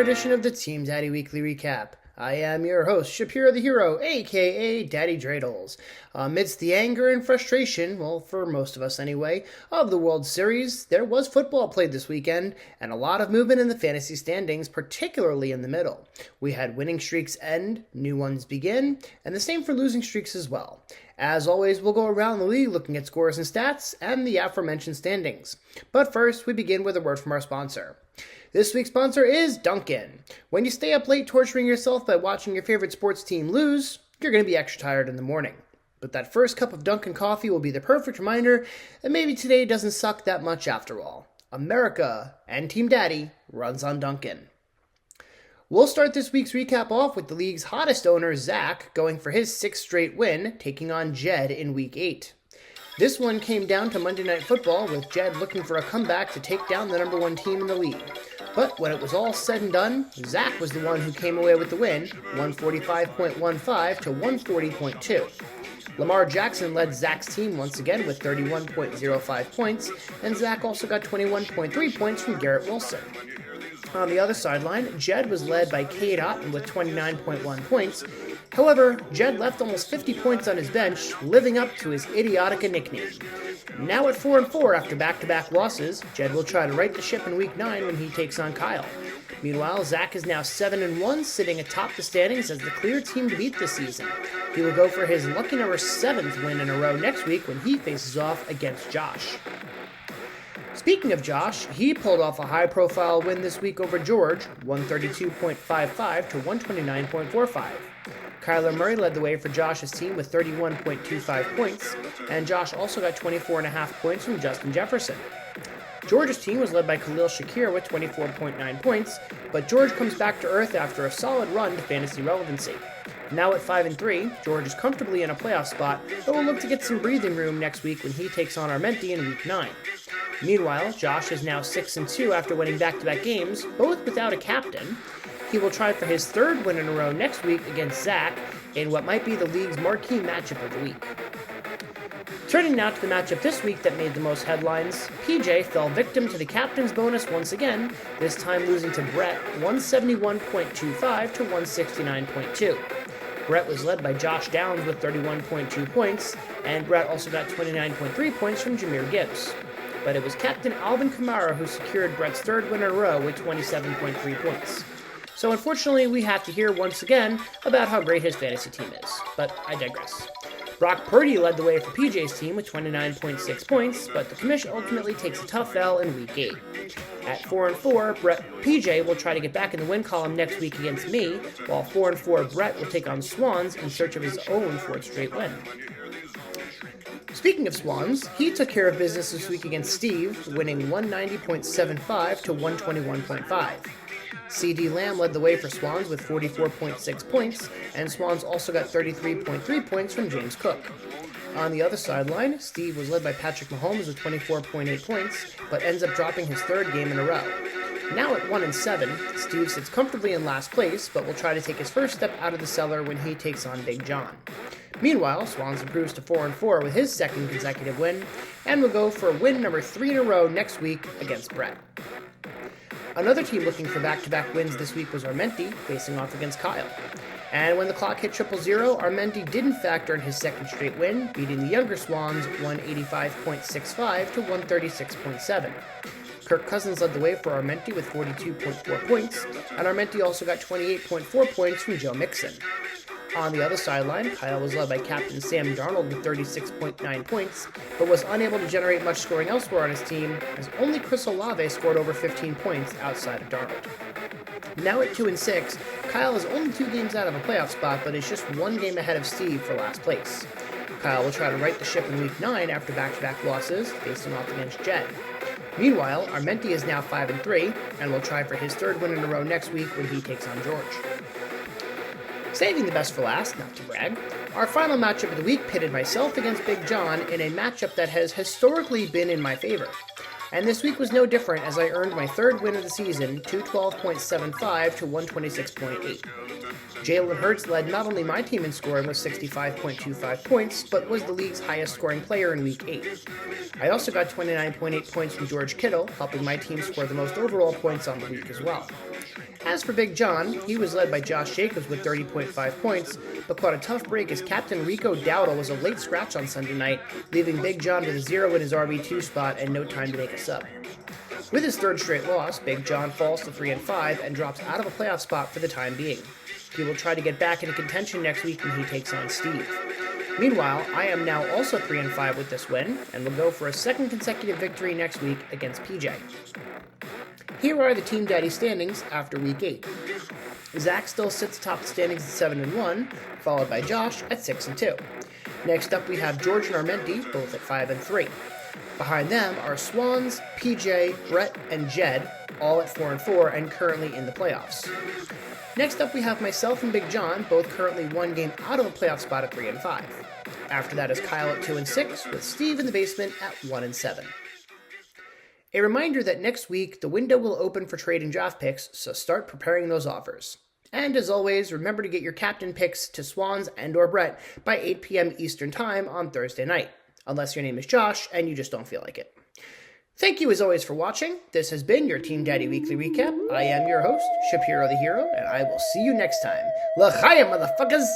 edition of the Team Daddy Weekly Recap. I am your host, Shapiro the Hero, aka Daddy Dreidels. Amidst the anger and frustration, well, for most of us anyway, of the World Series, there was football played this weekend, and a lot of movement in the fantasy standings, particularly in the middle. We had winning streaks end, new ones begin, and the same for losing streaks as well. As always, we'll go around the league looking at scores and stats, and the aforementioned standings. But first, we begin with a word from our sponsor. This week's sponsor is Dunkin'. When you stay up late torturing yourself by watching your favorite sports team lose, you're going to be extra tired in the morning. But that first cup of Dunkin' coffee will be the perfect reminder that maybe today doesn't suck that much after all. America and Team Daddy runs on Dunkin'. We'll start this week's recap off with the league's hottest owner, Zach, going for his 6th straight win, taking on Jed in Week 8. This one came down to Monday Night Football, with Jed looking for a comeback to take down the number 1 team in the league. But when it was all said and done, Zach was the one who came away with the win, 145.15 to 140.2. Lamar Jackson led Zach's team once again with 31.05 points, and Zach also got 21.3 points from Garrett Wilson. On the other sideline, Jed was led by Cade Otton with 29.1 points. However, Jed left almost 50 points on his bench, living up to his Idiotica nickname. Now at 4-4 after back-to-back losses, Jed will try to right the ship in Week 9 when he takes on Kyle. Meanwhile, Zach is now 7-1, sitting atop the standings as the clear team to beat this season. He will go for his lucky number 7th win in a row next week when he faces off against Josh. Speaking of Josh, he pulled off a high-profile win this week over George, 132.55 to 129.45. Kyler Murray led the way for Josh's team with 31.25 points, and Josh also got 24.5 points from Justin Jefferson. George's team was led by Khalil Shakir with 24.9 points, but George comes back to earth after a solid run to fantasy relevancy. Now at 5-3, George is comfortably in a playoff spot, but will look to get some breathing room next week when he takes on Armenti in Week 9. Meanwhile, Josh is now 6-2 after winning back-to-back games, both without a captain. He will try for his 3rd win in a row next week against Zach in what might be the league's marquee matchup of the week. Turning now to the matchup this week that made the most headlines, PJ fell victim to the captain's bonus once again, this time losing to Brett 171.25 to 169.2. Brett was led by Josh Downs with 31.2 points, and Brett also got 29.3 points from Jahmyr Gibbs. But it was Captain Alvin Kamara who secured Brett's 3rd win in a row with 27.3 points. So unfortunately, we have to hear once again about how great his fantasy team is, but I digress. Brock Purdy led the way for PJ's team with 29.6 points, but the commission ultimately takes a tough L in Week 8. At 4-4, PJ will try to get back in the win column next week against me, while 4-4 Brett will take on Swans in search of his own 4th straight win. Speaking of Swans, he took care of business this week against Steve, winning 190.75 to 121.5. CD Lamb led the way for Swans with 44.6 points, and Swans also got 33.3 points from James Cook. On the other sideline, Steve was led by Patrick Mahomes with 24.8 points, but ends up dropping his 3rd game in a row. Now at 1-7, Steve sits comfortably in last place, but will try to take his first step out of the cellar when he takes on Big John. Meanwhile, Swans improves to 4-4 with his 2nd consecutive win, and will go for win number 3 in a row next week against Brett. Another team looking for back-to-back wins this week was Armenti, facing off against Kyle. And when the clock hit 0-0, Armenti did in fact earn his 2nd straight win, beating the younger Swans 185.65 to 136.7. Kirk Cousins led the way for Armenti with 42.4 points, and Armenti also got 28.4 points from Joe Mixon. On the other sideline, Kyle was led by Captain Sam Darnold with 36.9 points, but was unable to generate much scoring elsewhere on his team, as only Chris Olave scored over 15 points outside of Darnold. Now at 2-6, Kyle is only 2 games out of a playoff spot, but is just 1 game ahead of Steve for last place. Kyle will try to right the ship in Week 9 after back-to-back losses, facing off against Jed. Meanwhile, Armenti is now 5-3, and will try for his 3rd win in a row next week when he takes on George. Saving the best for last, not to brag, our final matchup of the week pitted myself against Big John in a matchup that has historically been in my favor. And this week was no different as I earned my 3rd win of the season, 212.75 to 126.8. Jalen Hurts led not only my team in scoring with 65.25 points, but was the league's highest scoring player in Week 8. I also got 29.8 points from George Kittle, helping my team score the most overall points on the week as well. As for Big John, he was led by Josh Jacobs with 30.5 points, but caught a tough break as Captain Rico Dowdle was a late scratch on Sunday night, leaving Big John with a 0 in his RB2 spot and no time to make a sub. With his third straight loss, Big John falls to 3-5 and drops out of a playoff spot for the time being. He will try to get back into contention next week when he takes on Steve. Meanwhile, I am now also 3-5 with this win, and will go for a second consecutive victory next week against PJ. Here are the Team Daddy standings after Week 8. Zach still sits atop the standings at 7-1, followed by Josh at 6-2. Next up we have George and Armenti, both at 5-3. Behind them are Swans, PJ, Brett, and Jed, all at 4-4 and currently in the playoffs. Next up we have myself and Big John, both currently one game out of a playoff spot at 3-5. After that is Kyle at 2-6, with Steve in the basement at 1-7. A reminder that next week the window will open for trading draft picks, so start preparing those offers. And as always, remember to get your captain picks to Swans and or Brett by 8 p.m. Eastern Time on Thursday night, unless your name is Josh and you just don't feel like it. Thank you as always for watching. This has been your Team Daddy Weekly Recap. I am your host, Shapiro the Hero, and I will see you next time. L'chaim, motherfuckers!